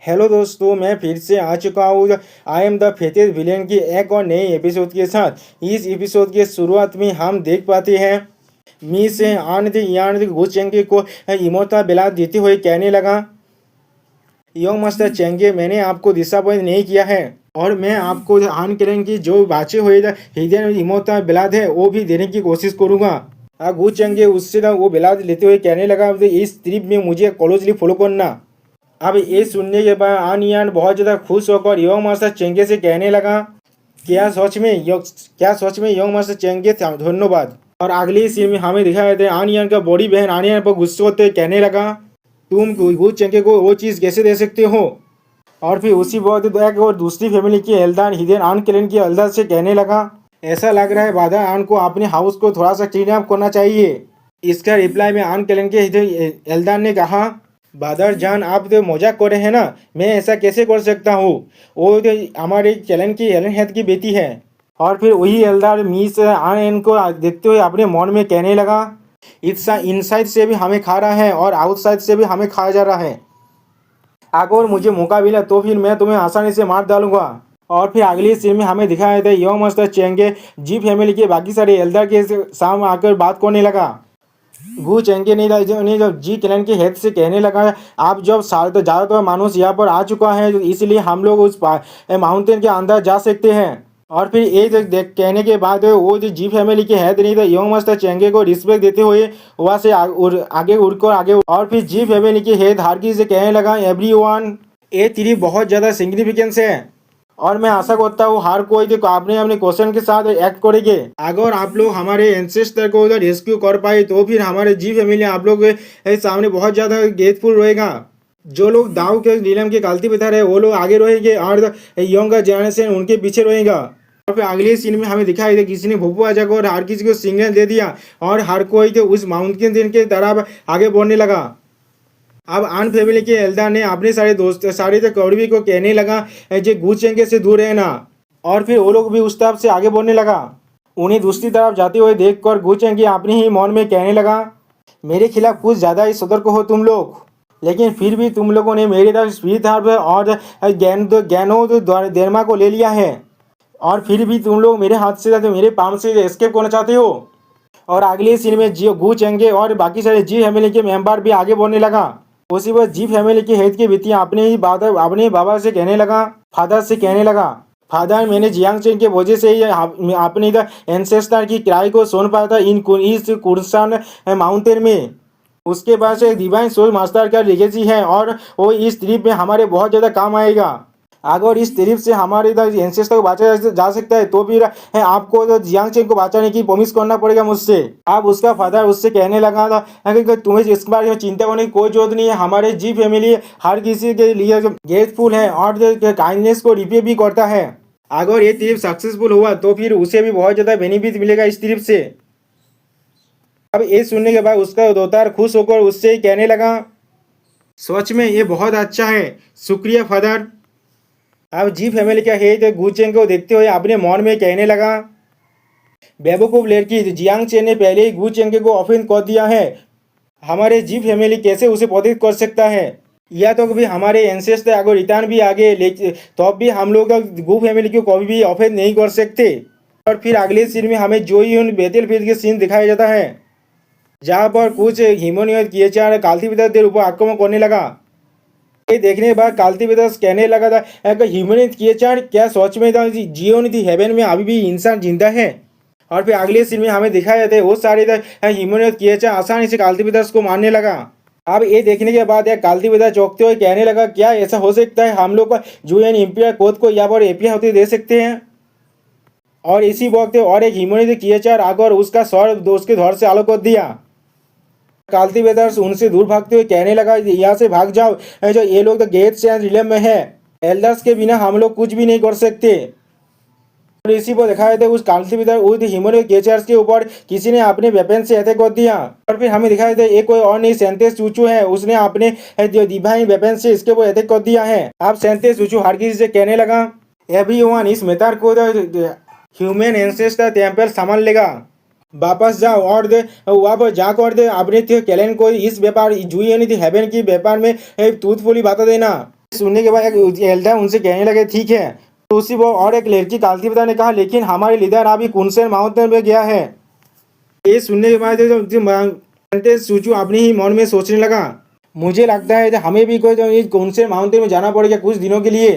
Hello दोस्तों, मैं फिर से आ चुका हूँ आई एम द फेटेड विलेन की एक और नई एपिसोड के साथ। इस एपिसोड के शुरुआत में हम देख पाते हैं मी से आनंद यान गुचेंगे को इमोता बिला देते हुए कहने लगा, योंग मास्टर चेंगे, मैंने आपको डिसअपॉइंट नहीं किया है और मैं आपको आन करें की जो बाचे हुए हिदन इमोता बिलाद है वो भी देने की कोशिश करूंगा। गु चेंगे उससे वो बिलाद लेते हुए कहने लगा, इस ट्रिप में मुझे क्लोजली फॉलो करना। अब ये सुनने के बाद आनियान बहुत ज़्यादा खुश होकर योंग मास्टर चेंगे से कहने लगा, क्या सच में योंग मास्टर चेंगे, धन्यवाद। और अगली सीन में हमें दिखाया जाता है आनियान का बड़ी बहन आनियान पर गुस्से होते कहने लगा, तुम गु चेंगे को वो चीज़ कैसे दे सकते हो। और फिर उसी वक्त एक और दूसरी फैमिली की एल्दार हिदेन आन केलन की एल्दार से कहने लगा, ऐसा लग रहा है बादर आन को अपने हाउस को थोड़ा सा क्लीन अप करना चाहिए। इसका रिप्लाई में आन केलन के एल्दार ने कहा, बादर जान आप तो मजाक कर रहे हैं ना, मैं ऐसा कैसे कर सकता हूँ, वो तो हमारे चैलेंज की एलन हेड की बेटी है। और फिर वही एल्दार मिस आन को देखते हुए अपने मन में कहने लगा, इनसाइड से भी हमें खा रहा है और आउटसाइड से भी हमें खाया जा रहा है। अगर मुझे मौका मिला तो फिर मैं तुम्हें आसानी से मार डालूंगा। और फिर अगली सीन में हमें दिखाया जाता है योंग मास्टर चेंगे जी फैमिली के बाकी सारे एल्डर के सामने आकर बात करने लगा। गु चेंगे ने जब जी क्लैन के हेड से कहने लगा, आप जब ज़्यादातर मानुस यहाँ पर आ चुका है इसलिए हम लोग उस माउंटेन के अंदर जा सकते हैं। और फिर ये कहने के बाद वो जो जी फैमिली के हेड नहीं था योंग मास्टर चेंगे को रिस्पेक्ट देते हुए वहाँ से आगे उड़कर आगे। और फिर जी फैमिली के हेड हार्की से कहने लगा, एवरीवन, ये ट्रिप बहुत ज़्यादा सिग्निफिकेंस है और मैं आशा करता हूँ हर कोई जो आपने अपने क्वेश्चन के साथ एक्ट करेंगे। अगर आप लोग हमारे एंसेस्टर को उधर रेस्क्यू कर पाए तो फिर हमारे जी फैमिली आप लोग के सामने बहुत ज़्यादा ग्रेटफुल रहेगा। जो लोग दाव के नीलम के गलती बता रहे वो लोग आगे रहेंगे और यंगर जनरेशन उनके पीछे रहेगा। और फिर अगले सीन में हमें दिखाई दे किसी ने भूपू आजा को और हर किसी को सिग्नल दे दिया और हर कोई तो उस माउंटेन के तरफ आगे बढ़ने लगा। अब आन फैमिली के एल्डर ने अपने सारे कौरवी को कहने लगा, जो गु चेंगे से दूर रहना। और फिर वो लोग भी उस तरफ से आगे बढ़ने लगा। उन्हें दूसरी तरफ जाते हुए देखकर गु चेंगे अपने ही मन में कहने लगा, मेरे खिलाफ कुछ ज़्यादा ही सतर्क हो तुम लोग, लेकिन फिर भी तुम लोगों ने मेरी तरफ स्पीड और ज्ञानो देरमा को ले लिया है और फिर भी तुम लोग मेरे हाथ से मेरे पाम से एस्केप करना चाहते हो। और अगले सीन में जी गु चेंगे और बाकी सारे जी फैमिली के मेंबर भी आगे बढ़ने लगा। उसी वक्त जी फैमिली के हेड की बेटियां अपने बाबा से कहने लगा, फादर से कहने लगा, फादर, मैंने जियांग चेन के वजह से ही अपने इधर एंसेस्टर की क्राई को सुन पाया था इस कुर्सान माउंटेन में। उसके बाद से डिवाइन सोल मास्टर का लेगेसी है और वो इस ट्रिप में हमारे बहुत ज़्यादा काम आएगा। अगर इस ट्रिप से हमारे इधर एंसेस्टर को बचाया जा सकता है तो फिर आपको तो जियांग चेन को बचाने की प्रॉमिस करना पड़ेगा मुझसे। अब उसका फादर उससे कहने लगा था कि तुम्हें इस बारे में चिंता करने की कोई जरूरत नहीं है, हमारे जी फैमिली हर किसी के लिए ग्रेटफुल है और काइंडनेस को रिपे भी करता है। अगर ये ट्रिप सक्सेसफुल हुआ तो फिर उसे भी बहुत ज़्यादा बेनिफिट मिलेगा इस ट्रिप से। अब ये सुनने के बाद उसका दोतार खुश होकर उससे कहने लगा, सच में ये बहुत अच्छा है, शुक्रिया फादर। अब जी फैमिली का हेड गु चेंग को देखते हुए अपने मन में कहने लगा, बेवकूफ लड़की, जियांग चेन ने पहले ही गु चेंग को ऑफेंस कर दिया है, हमारे जी फैमिली कैसे उसे प्रोटेक्ट कर सकता है। या तो कभी हमारे एंसेस्टर अगर रिटर्न भी आगे तो भी हम लोग गु फैमिली को कभी भी ऑफेंस नहीं कर सकते। और फिर अगले सीन में हमें जोई बैटलफील्ड के सीन दिखाया जाता है जहाँ पर कुछ ह्यूमनॉइड क्रिएचर काल्टिवेटरদের ऊपर आक्रमण करने लगा। ये देखने के बाद काल्टिवेटर्स कहने लगा था, ह्यूमनॉइड क्रिएचर क्या सच में था जियोनिटी हेवन में अभी भी इंसान जिंदा है। और फिर अगले सीन में हमें दिखाया जाता है वो सारे ह्यूमनॉइड क्रिएचर आसानी से काल्टिवेटर्स को मारने लगा। अब ये देखने के बाद एक काल्टिवेटर चौंकते हुए कहने लगा, क्या ऐसा हो सकता है, हम लोग यूएन इंपीरियल कोड को यहाँ पर एपीआई होते दे सकते हैं। और इसी वक्त और एक ह्यूमनॉइड क्रिएचर आकर उसका सर उसके धड़ से अलग कर दिया। काल्टिवेटर्स उनसे दूर भागते हुए कहने लगा, यहाँ से भाग जाओ, जो ये लोग तो गेट से रिलम में है, एल्डर्स के बिना हम लोग कुछ भी नहीं कर सकते। और इसी पर दिखाया था उस काल्टिवेटर उस ह्यूमनॉइड क्रिएचर्स के ऊपर किसी ने अपने वेपन से अटैक कर दिया। और फिर हमें दिखाया था एक कोई और नहीं सेंटेस चूचू है, उसने अपने डिवाइन वेपन से इसके ऊपर अटैक कर दिया है। अब सेंटेस चूचू हर किसी से कहने लगा, एवरीवन, इस मैटर को ह्यूमन एंसेस्टर टेम्पल संभाल लेगा, वापस जाओ और वहाँ पर जाकर अपने कैलेन को इस व्यापार जुई हेवन की व्यापार में ट्रूथफुली बता देना। सुनने के बाद एक एल्डर उनसे कहने लगे ठीक है। तो उसी वो और एक लड़की कालती पिता ने कहा लेकिन हमारे लीडर अभी कुनसेन माउंटेन में गया है। ये सुनने के बाद सूचू अपने ही मन में सोचने लगा मुझे लगता है हमें भी कोई कुनसेन माउंटेन में जाना पड़ेगा कुछ दिनों के लिए।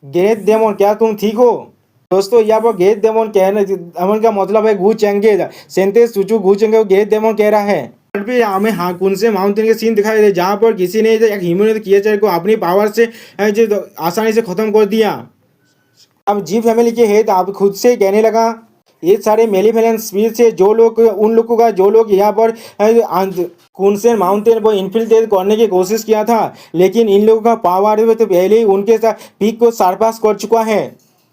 गेट डेमन क्या तुम ठीक हो? दोस्तों यहाँ पर गेट डेमन कहने अमन का मतलब है गू चेंगे सेंते सूचू गू चेंगे को गेट डेमन कह रहा है। और भी हमें हाँ कुनसेन माउंटेन के सीन दिखाई दे जहाँ पर किसी ने एक ह्यूमन क्रिएचर को अपनी पावर से जो आसानी से खत्म कर दिया। अब जी फैमिली के हेड आप खुद से कहने लगा ये सारे मेलीफेलेंट स्पीड से जो लोग उन लोगों का जो लोग यहाँ पर कुनसेन माउंटेन को इन्फिल्ट्रेट करने की कोशिश किया था लेकिन इन लोगों का पावर तो पहले ही उनके साथ पीक को सरपास कर चुका है।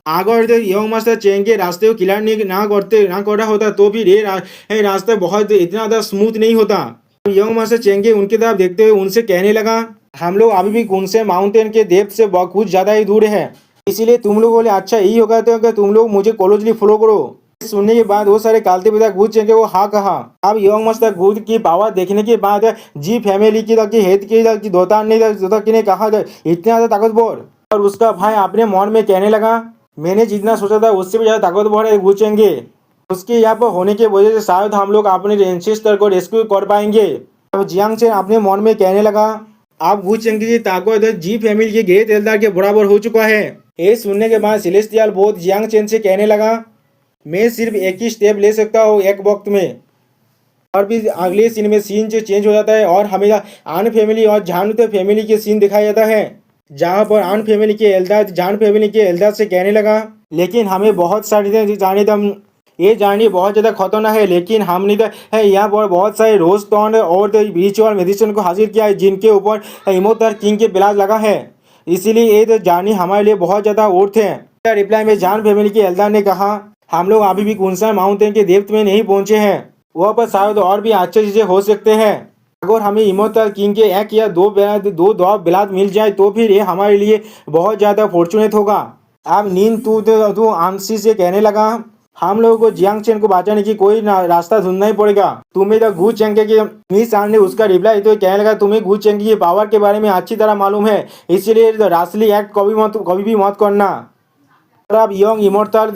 अगर यंग मास्टर चेंग के रास्ते को क्लियर नहीं ना कर रहा होता तो फिर ये रास्ता बहुत इतना ज़्यादा स्मूथ नहीं होता। यंग मास्टर चेंगे उनकी तरफ देखते हुए उनसे कहने लगा हम लोग अभी भी कुनसेन माउंटेन के डेप्थ से कुछ ज़्यादा ही दूर है इसीलिए तुम लोग बोले अच्छा यही होगा तो कि तुम लोग मुझे क्लोजली फॉलो करो। सुनने के बाद वो सारे कालते पिता गूद चेंगे वो हाँ कहा। अब यंग मास्टर गूद की पावर देखने के बाद जी फैमिली की हेड की दोतार ने कहा इतना ज़्यादा ताकतवर। और उसका भाई अपने मन में कहने लगा मैंने जितना सोचा था उससे भी ज़्यादा ताकतवर है गूद चेंगे। उसके यहाँ पर होने की वजह से शायद हम लोग अपने एंसेस्टर को रेस्क्यू कर पाएंगे। अब जियांग चेन अपने मन में कहने लगा अब गू चेंगे की ताकत जी फैमिली के ग्रेट एल्डर के बराबर हो चुका है। ये सुनने के बाद सेलेस्टियल बहुत जियांग चेन से कहने लगा मैं सिर्फ एक ही स्टेप ले सकता हूँ एक वक्त में। और भी अगले सीन में सीन जो चेंज हो जाता है और हमें आन फैमिली और जान फैमिली के सीन दिखाया जाता है जहाँ पर आन फैमिली के एल्डर जान फैमिली के एल्डर से कहने लगा लेकिन हमें बहुत सारी जाने दम ये जार्नी बहुत ज़्यादा खतरनाक है लेकिन हमने तो यहाँ पर बहुत सारे रोज टॉन और रिचुअल मेडिसिन को हासिल किया है जिनके ऊपर इमोटर किंग के बिलाज लगा है इसीलिए ये तो जार्नी हमारे लिए बहुत ज़्यादा वर्थ है। रिप्लाई में जान फैमिली के एल्डर ने कहा हम लोग अभी भी कुनसेन माउंटेन के डेप्थ में नहीं पहुंचे हैं वहाँ पर शायद और भी अच्छी चीज़ें हो सकते हैं। अगर हमें इमोर्टल किंग के एक या दो बिलाद मिल जाए तो फिर ये हमारे लिए बहुत ज़्यादा फॉर्चुनेट होगा। अब नींद तू आंसी से कहने लगा हम लोगों को जियांग चेन को बचाने की कोई रास्ता ढूंढना ही पड़ेगा। तुम्हें तो गू चेंगे की मिस आन ने उसका रिप्लाई तो कहने लगा तुम्हें गू चेंगे की पावर के बारे में अच्छी तरह मालूम है इसीलिए रासली एक्ट कभी भी मत करना। अब यंग इमोर्टल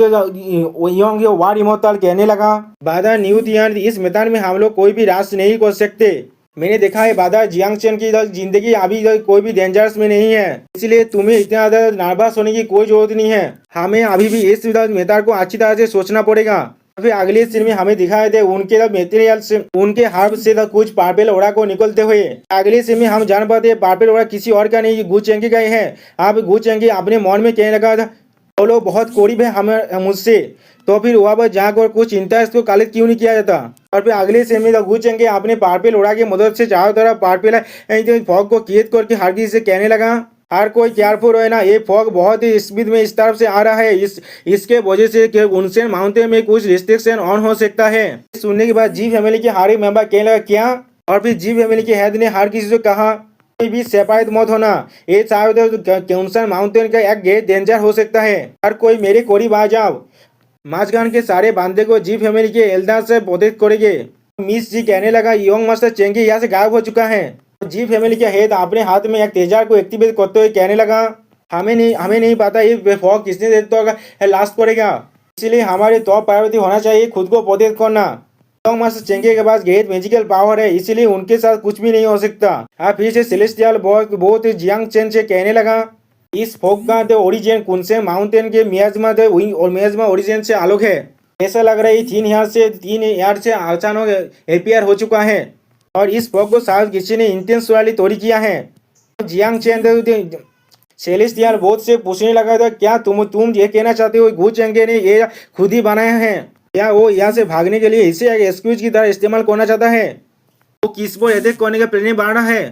यंग वार इमोर्टल कहने लगा बादर न्यू तियान इस मैदान में हम लोग कोई भी रास नहीं कर सकते। मैंने देखा है बादर जियांग चेन की जिंदगी अभी कोई भी डेंजरस में नहीं है इसलिए तुम्हें इतना ज़्यादा नर्वस होने की कोई जरूरत नहीं है। हमें अभी भी इस मैदान को अच्छी तरह से सोचना पड़ेगा। फिर अगले सीन में हमें दिखाए थे उनके मेटेरियल से उनके हार्ब से कुछ पार्पल ओरा को निकलते हुए। अगले सीन में हम जान पाते हैं पार्पल ओरा किसी और का नहीं गू चेंगे का है। अब गू चेंगे अपने मन में कहने लगा था वो लोग बहुत करीब है हमें मुझसे तो फिर वहाँ पर जाकर कुछ इंटरेस्ट को कलेक्ट क्यों नहीं किया जाता। और फिर अगले सीन में गू चेंगे अपने पार्पल ओरा की मदद से चारों तरफ पार्पल फॉग को क्रिएट करके हरगिज से कहने लगा हर कोई केयरफुल है ना ये फॉग बहुत ही स्पीड में इस तरफ से आ रहा है इसके वजह से कुनसेन माउंटेन में कुछ रिस्ट्रिक्शन ऑन हो सकता है। सुनने के बाद जी फैमिली के हर एक मेंबर कहने लगा क्या। और फिर जी फैमिली के हेड ने हर किसी से कहा भी सेपरेट मत होना ये शायद कुनसेन माउंटेन का एक ग्रेट डेंजर हो सकता है हर कोई मेरे करीब आ जाओ। माचगान के सारे बांदे को जी फैमिली के एल्डर से प्रोटेक्ट करेंगे। मिस जी कहने लगा यंग मास्टर चेंगे यहाँ से गायब हो चुका है। जी फैमिली के हेड अपने हाथ में एक तेजार को एक्टिवेट करते हुए कहने लगा हमें नहीं पता ये फॉग कितने देर तक लास्ट करेगा इसलिए हमारे टॉप प्रायोरिटी होना चाहिए खुद को प्रोटेक्ट करना। यंग मास्टर चेंगे के पास ग्रेट मैजिकल पावर है इसीलिए उनके साथ कुछ भी नहीं हो सकता। आप फिर से सेलेस्टियल बहुत जियांग चेन से कहने लगा इस फॉग का तो ओरिजिन कुनसेन माउंटेन के मियाजमा और मियाजमा ओरिजिन से अलग है। ऐसा लग रहा है 3 यार्ड से अचानक एपियर हो चुका है और इस फॉग को शायद किसी ने इंटेंशनली तोड़ी किया है। जियांग चेन सेलेस्टियल बहुत से पूछने लगा था क्या तुम ये कहना चाहते हो गू चेंगे ने ये खुद ही बनाया है क्या वो यहाँ से भागने के लिए इसे एक एक्सक्यूज की तरह इस्तेमाल करना चाहता है। वो किस पर अटैक करने का प्लान बना रहा है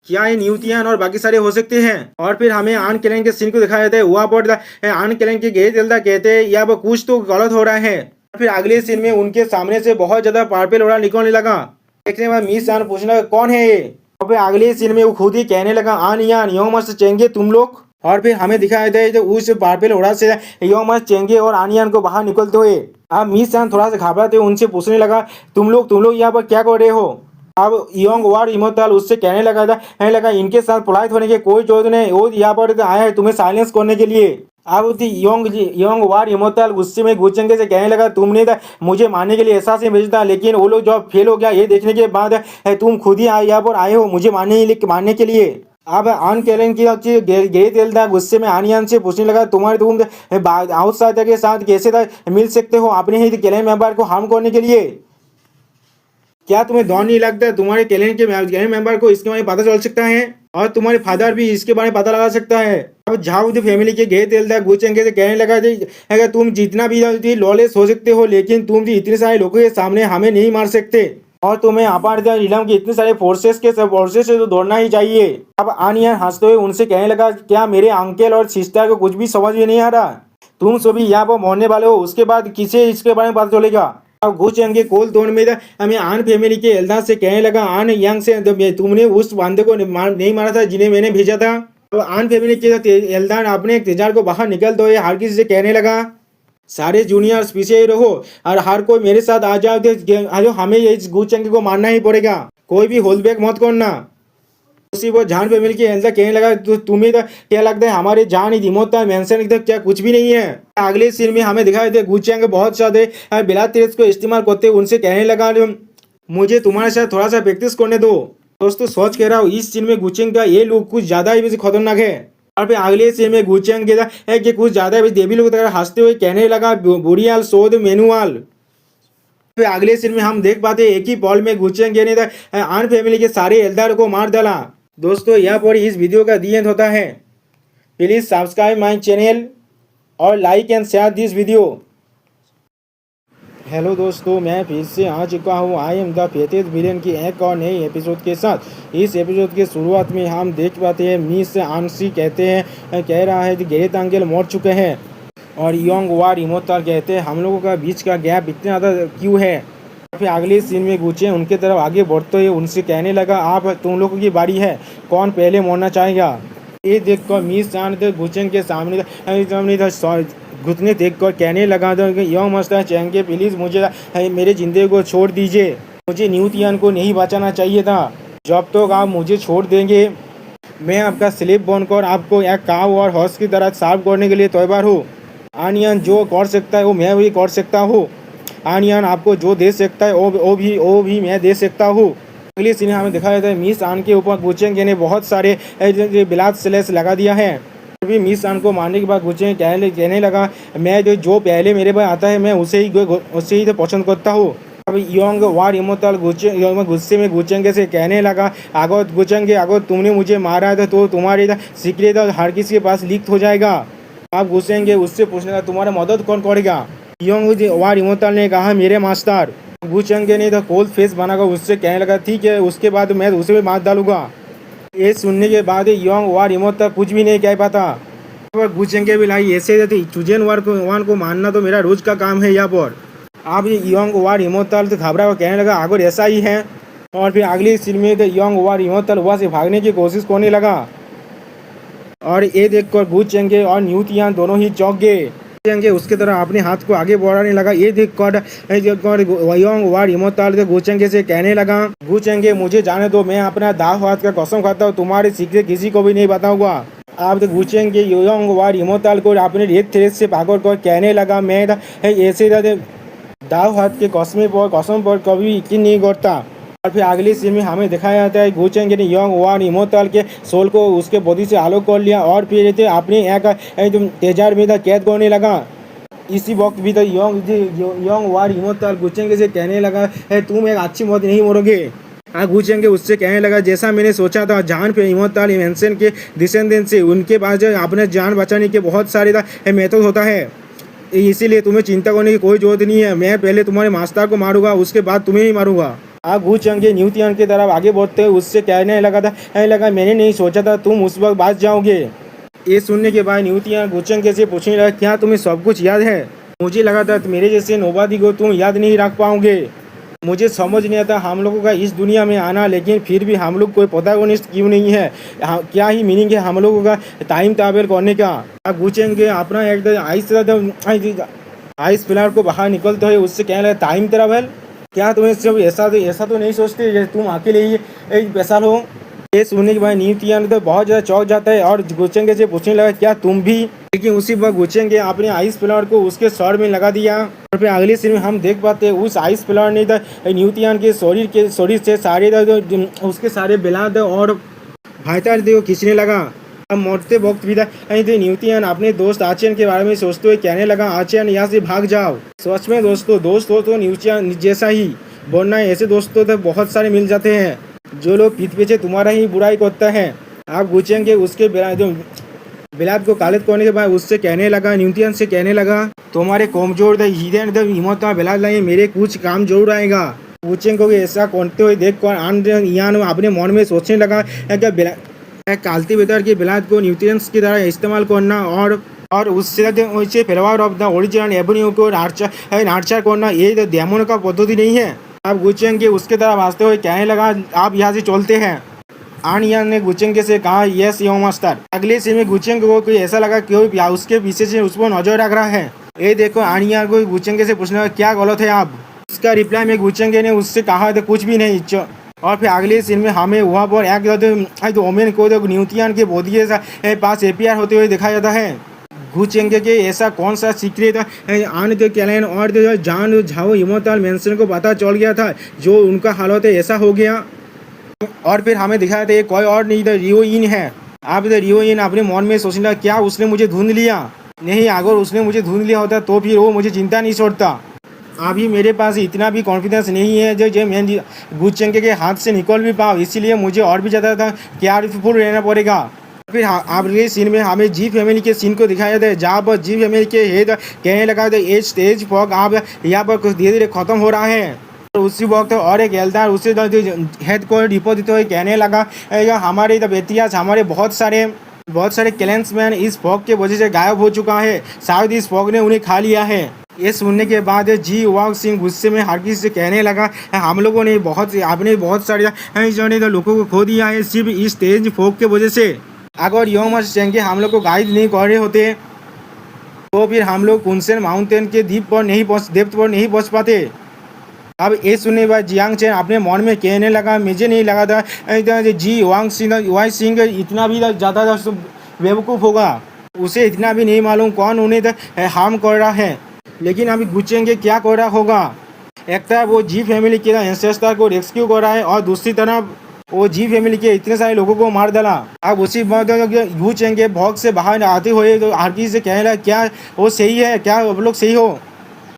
क्या ये न्यूतियान और बाकी सारे हो सकते हैं। और फिर हमें आन केलन के सीन को दिखाया जाता है वहाँ पर आन केलन के गेट जल्दा कहते हैं या कुछ तो गलत हो रहा है। फिर अगले सीन में उनके सामने से बहुत ज्यादा पार्पल ओरा निकलने लगा। देखने के बाद मिस आन पूछना कौन है ये। और फिर अगले सीन में वो खुद ही कहने लगा आन यान यंग मास्टर चेंगे तुम लोग। और फिर हमें दिखाया जाता है जो उस पार्पल ओरा से यंग मास्टर चेंगे और आनियान को बाहर निकलते हुए अब मिस आन थोड़ा सा घबराते हुए उनसे पूछने लगा तुम लोग यहाँ पर क्या कर रहे हो। अब योंग वार इमोताल उससे कहने लगा इनके साथ पोलाइट होने की कोई जरूरत नहीं, वो यहाँ पर आया है तुम्हें साइलेंस करने के लिए। अब योंग वार इमोताल गुस्से में गुचेंगे से कहने लगा तुमने मुझे मारने के लिए ऐसा से भेजा था, लेकिन वो लोग जब फेल हो गया ये देखने के बाद तुम खुद ही यहाँ पर आए हो मुझे मारने के लिए। अब आन कैलन की गेरी तेल था गुस्से में आनियान से पूछने लगा तुम आउटसाइडर के साथ कैसे मिल सकते हो अपने ही कैलन मेंबर को हार्म करने के लिए। क्या तुम्हें डर नहीं लगता तुम्हारे कैलेंड मेंबर को इसके बारे में पता चल सकता है और तुम्हारे फादर भी इसके बारे में पता लगा सकता है। अब झाउद फैमिली के गए तेलदा गुचेंगे से कहने लगा अगर तुम जितना भी लॉलेस हो सकते हो लेकिन तुम भी इतने सारे लोगों के सामने हमें नहीं मार सकते और तुम्हें अपार नीलम के इतने सारे फोर्सेस से तो दौड़ना ही चाहिए। अब आनियन हंसते हुए उनसे कहने लगा क्या मेरे अंकल और सिस्टर को कुछ भी समझ में नहीं आ रहा, तुम सभी यहाँ पर मरने वाले हो उसके बाद किसे इसके बारे में पता चलेगा। अब गुचेंग के कोल तोड़ में हमें आन फैमिली के एल्दार से कहने लगा आन यंग से तुमने उस बंदे को नहीं मारा था जिन्हें मैंने भेजा था। अब आन फैमिली के एल्दार अपने तेजार को बाहर निकलते हुए हर किसी से कहने लगा सारे जूनियर्स पीछे ही रहो और हर कोई मेरे साथ आ जाओ हमें इस गुचेंग को मारना ही पड़ेगा, कोई भी होल्ड बैक मत करना। उसी वो जान पे मिलकर एल्दा कहने लगा तुम्हें तो क्या लगता है हमारे जान ही दिमोता मेंशन क्या कुछ भी नहीं है। अगले सीन में हमें दिखाई दे गुचेंग बहुत सारे बिला तेज को इस्तेमाल करते उनसे कहने लगा मुझे तुम्हारे साथ थोड़ा सा प्रैक्टिस करने दो। दोस्तों सोच कह रहा हूँ इस सीन में गुचेंग का ये लुक कुछ ज्यादा ही खतरनाक है। और फिर अगले सीन में गुचेंग के कुछ ज्यादा भी देवी लोग हंसते हुए कहने लगा बुढ़ियाल शोध मेनुअल। फिर अगले सीन में हम देख पाते एक ही पॉल में गुचेंग ने आन फैमिली के सारे एल्दार को मार डाला। दोस्तों यहाँ पर इस वीडियो का दी एंड होता है। प्लीज सब्सक्राइब माय चैनल और like and share this video. Hello दोस्तों मैं फिर से आ चुका हूँ आई एम द फेटेड विलेन की एक और नई एपिसोड के साथ। इस एपिसोड के शुरुआत में हम देख पाते हैं मिस आंसी कह रहा है कि गेरेट अंकल मर चुके हैं और योंग वार इमोताल कहते हैं हम लोगों का बीच का गैप इतना ज़्यादा क्यों है। फिर अगले सीन में गुचे उनके तरफ आगे बढ़ते हुए उनसे कहने लगा आप तुम लोगों की बारी है, कौन पहले मरना चाहेगा। ये देखकर मिस चांद गुचेंग के सामने घुटने देखकर कहने लगा था कि यो मस्ता चेंगे प्लीज़ मुझे मेरे जिंदगी को छोड़ दीजिए, मुझे न्यूतियन को नहीं बचाना चाहिए था। जब तक तो आप मुझे छोड़ देंगे मैं आपका स्लेब बनकर आपको एक काव और हॉर्स की तरह साफ करने के लिए तैयार हूँ। आनियन जो कर सकता है वो मैं भी कर सकता हूँ, आनियन आपको जो दे सकता है वो भी मैं दे सकता हूँ। अगले सीन हमें दिखाया जाता है मिस आन के ऊपर गुचेंग ने बहुत सारे ब्लड स्लैश लगा दिया है। फिर मिस आन को मारने के बाद गुचेंग कहने लगा मैं जो पहले मेरे पास आता है मैं उसे ही तो पसंद करता हूँ। अब योंग वार इमोताल गुस्से में गुचेंगे से कहने लगा अगर गुचेंगे अगर तुमने मुझे मारा था तो तुम्हारे सीक्रेट हर किसी के पास लीक हो जाएगा। आप गुस्सेंगे उससे पूछने का तुम्हारा मदद कौन करेगा। योंग वार इमोताल ने कहा मेरे मास्टर। गुचेंगे ने तो कोल्ड फेस बनाकर उससे कहने लगा ठीक है उसके बाद मैं उसे भी मार डालूंगा। ये सुनने के बाद योंग वार इमोताल कुछ भी नहीं कह पाता। पर गुचेंगे भी लाई ऐसे चुजेन वान को मारना तो मेरा रोज का काम है यहाँ पर। अब योंग वार इमोताल तो घबरा कहने लगा अगर ऐसा ही है। और फिर अगली सीन में तो योंग वार इमोताल वहाँ से भागने की कोशिश करने लगा और ये देखकर गुचेंगे और न्यूतियान दोनों ही चौंक गए। उसके तरह अपने हाथ को आगे बढ़ाने लगा। ये देखकर योंग वार इमोताल गुचेंगे से कहने लगा गुचेंगे मुझे जाने दो, मैं अपना दाव हाथ का कसम खाता हूँ तुम्हारे सीक्रेट किसी को भी नहीं बताऊंगा। आप तो गुचेंगे योंग वार इमोताल को अपने रेत थ्रेड से पागल कर कहने लगा मैं ऐसे दाव हाथ के कसम पर कभी यकीन नहीं करता। और फिर अगले सीन में हमें दिखाया जाता है गुचेंगे ने योंग वार इमोताल के सोल को उसके बॉडी से आलोक कर लिया और फिर अपने एक तेजार में कैद करने लगा। इसी वक्त भी तो योंग वार इमोताल गुचेंगे से कहने लगा तुम एक अच्छी मौत नहीं मरोगे। गुचेंगे उससे कहने लगा जैसा मैंने सोचा था जान पे इमोताल मेंशन के डिसेंडेंट से उनके पास अपने जान बचाने के बहुत सारे मेथड होता है, इसीलिए तुम्हें चिंता करने की कोई जरूरत नहीं है। मैं पहले तुम्हारे मास्टर को मारूंगा उसके बाद तुम्हें ही मारूंगा। गुचेंगे न्यूतियन की तरफ आगे बढ़ते हुए उससे कहने लगा मैंने नहीं सोचा था तुम उस वक्त बच जाओगे। ये सुनने के बाद न्यूतियन गुचेंगे से पूछने लगा क्या तुम्हें सब कुछ याद है। मुझे लगा था मेरे जैसे नोबादी को तुम याद नहीं रख पाओगे। मुझे समझ नहीं आता हम लोगों का इस दुनिया में आना, लेकिन फिर भी हम लोग कोई प्रोटैगनिस्ट क्यों नहीं है, क्या ही मीनिंग है हम लोगों का टाइम ट्रैवल करने का। गुचेंगे अपना एकदम आइस प्लार को बाहर निकलते हुए उससे कहने लगा टाइम ट्रैवल क्या तुम्हें सब ऐसा तो नहीं सोचते जैसे तुम अकेले ही एक स्पेशल हो। ये सुनने के बाद न्यूतियान तो बहुत ज़्यादा चौंक जाता है और गुचेंगे से पूछने लगा क्या तुम भी। लेकिन उसी वक्त गुचेंगे अपने आइस फ्लावर को उसके सर में लगा दिया और फिर अगले सीन में हम देख पाते हैं उस आइस फ्लावर ने न्यूतियान के शरीर से सारे उसके सारे बेलाद और भाईतार को खींचने लगा। अब मरते वक्त भी न्यूतियान अपने दोस्त आचेन के बारे में सोचते हुए कहने लगा आचेन यहाँ से भाग जाओ। सच में दोस्तों दोस्त हो तो न्यूतियान जैसा ही बनना है। ऐसे दोस्तों तो बहुत सारे मिल जाते हैं जो लोग पीठ पीछे तुम्हारा ही बुराई करता है। आप गुचेंगे उसके बिलाद को कालिद करने के बाद उससे कहने लगा न्यूतियान से कहने लगा तुम्हारे कमजोर हिम्मत बिलाद नहीं मेरे कुछ काम जरूर आएगा। गुचेंग को ऐसा करते हुए देख कर आन अपने मन में सोचने लगा कल्टीवेटर के बिलाद को न्यूट्रिएंट्स की तरह इस्तेमाल करना और उससे flavour of the original Avenue को नार्चर करना ये डेमन का पद्धति नहीं है। अब गुचेंग के उसके तरह भाजते हुए कहने लगा आप यहाँ से चलते हैं। आनियान ने गुचेंगे से कहा यस यो मास्टर। अगले सीन में गुचेंग को कोई ऐसा लगा कि उसके पीछे से उस पर नजर रख रहा है। ये देखो आनियान को गुचेंगे से पूछने लगा क्या गलत है आप। उसका रिप्लाई में गुचेंगे ने उससे कहा था कुछ भी नहीं। और फिर अगले सीन में हमें वहाँ पर एक ओमेन को न्यूतियान के बोधिए पास एपीआर होते हुए दिखाया जाता है। गुचेंगे के ऐसा कौन सा सीक्रेट आन कैलेन और जान झाओ इमोर्टल मेंशन को पता चल गया था जो उनका हालत ऐसा हो गया। और फिर हमें दिखाया था कोई और नहीं था रियोइन है। आप रियोइन अपने मन में सोचना क्या उसने मुझे ढूंढ लिया। नहीं अगर उसने मुझे ढूंढ लिया होता तो फिर वो मुझे चिंता नहीं छोड़ता। अभी मेरे पास इतना भी कॉन्फिडेंस नहीं है जो मैं गुचेंगे के हाथ से निकल भी पाऊँ। इसीलिए मुझे और भी ज़्यादा केयरफुल रहना पड़ेगा। फिर अगले सीन में हमें जी फैमिली के सीन को दिखाया जाता है जहाँ पर जी फैमिली के हेड कहने लगा था एज स्टेज फॉग आप यहाँ पर कुछ धीरे धीरे खत्म हो रहा है। तो उसी वक्त और एक एल्दार उसे हेड को रिपोर्ट देते हुए कहने लगा हमारे इतिहास हमारे बहुत सारे क्लैंसमैन इस फॉग के वजह से गायब हो चुका है। शायद इस फॉग ने उन्हें खा लिया है। ये सुनने के बाद जी वांग सिंह गुस्से में हरगिज से कहने लगा हम लोगों ने बहुत सारे लोगों को खो दिया है सिर्फ इस तेज फॉग के वजह से। अगर योम चेंगे हम लोग को गाइड नहीं कर रहे होते तो फिर हम लोग कुनसेन माउंटेन के डेप्थ पर नहीं पहुंच पाते। अब ये सुनने के बाद जियांग चेन अपने मन में कहने लगा मुझे नहीं लगा था जी वांग सिंह इतना भी ज़्यादा बेवकूफ़ होगा। उसे इतना भी नहीं मालूम कौन उन्हें हार्म कर रहा है। लेकिन अभी गुचेंगे क्या कर रहा होगा। एक तरफ वो जी फैमिली के एंसेस्टर को रेस्क्यू कर रहा है और दूसरी तरफ वो जी फैमिली के इतने सारे लोगों को मार डाला। अब उसी गुचेंगे भौग से बाहर आते हुए तो हरगिज से कहने लगा क्या वो सही है क्या आप लोग सही हो।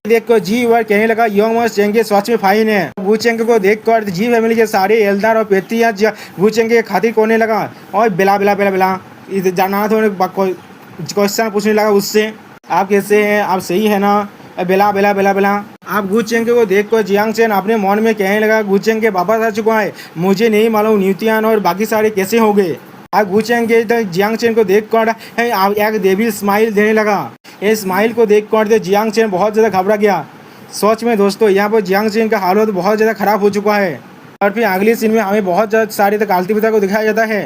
देखकर जी वार कहने लगा योंग चेंगे सच में फाइन है। गुचेंगे को देखकर जी फैमिली के सारे एल्दार और पेट्रिया गुचेंगे के खातिर करने लगा और बेला बेला बेला बेला जाना क्वेश्चन पूछने लगा उससे आप कैसे हैं आप सही है ना बेला बेला बेला बेला। आप गुचेंगे को देखकर जियांग चेन अपने मन में कहने लगा गुचेंगे वापस आ चुका है मुझे नहीं मालूम न्यूतियान और बाकी सारे कैसे हो गए। आप गुचेंगे जियांग चेन को देखकर एक डेविल स्माइल देने लगा। इस स्माइल को देखकर जियांग चेन बहुत ज़्यादा घबरा गया। सच में दोस्तों यहाँ पर जियांग चेन का हालत बहुत ज़्यादा खराब हो चुका है। और फिर अगले सीन में हमें बहुत ज़्यादा सारे कल्टीवेटर को दिखाया जाता है।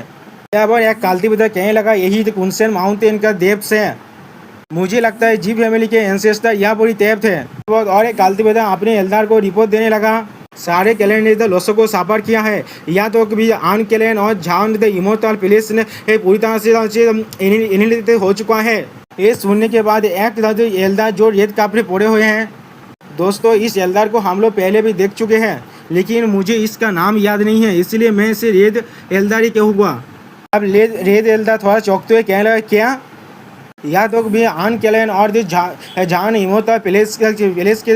यहाँ पर एक कल्टीवेटर कहने लगा यही कुनसेन माउंटेन का डेप्थ है। मुझे लगता है जी फैमिली के एंसेस्टर यहाँ पर ही तैप थे। और एक कल्टीवेटर अपने एल्दार को रिपोर्ट देने लगा सारे कैलेंड ने लोसो को सापर किया है। या तो कभी आन कैलेंड और झाउन इमोर्टल प्लेस ने पूरी तरह से इनहिबिट हो चुका है। ये सुनने के बाद एक एल्दार जो रेड कपड़े पड़े हुए हैं। दोस्तों इस एल्दार को हम लोग पहले भी देख चुके हैं लेकिन मुझे इसका नाम याद नहीं है इसलिए मैं इसे रेड एल्दार ही कहूँगा। अब रेड एल्दार थोड़ा चौंकते हुए कहने लगा क्या या तो भी आन कैलेंड और झान इमोर्टल प्लेस के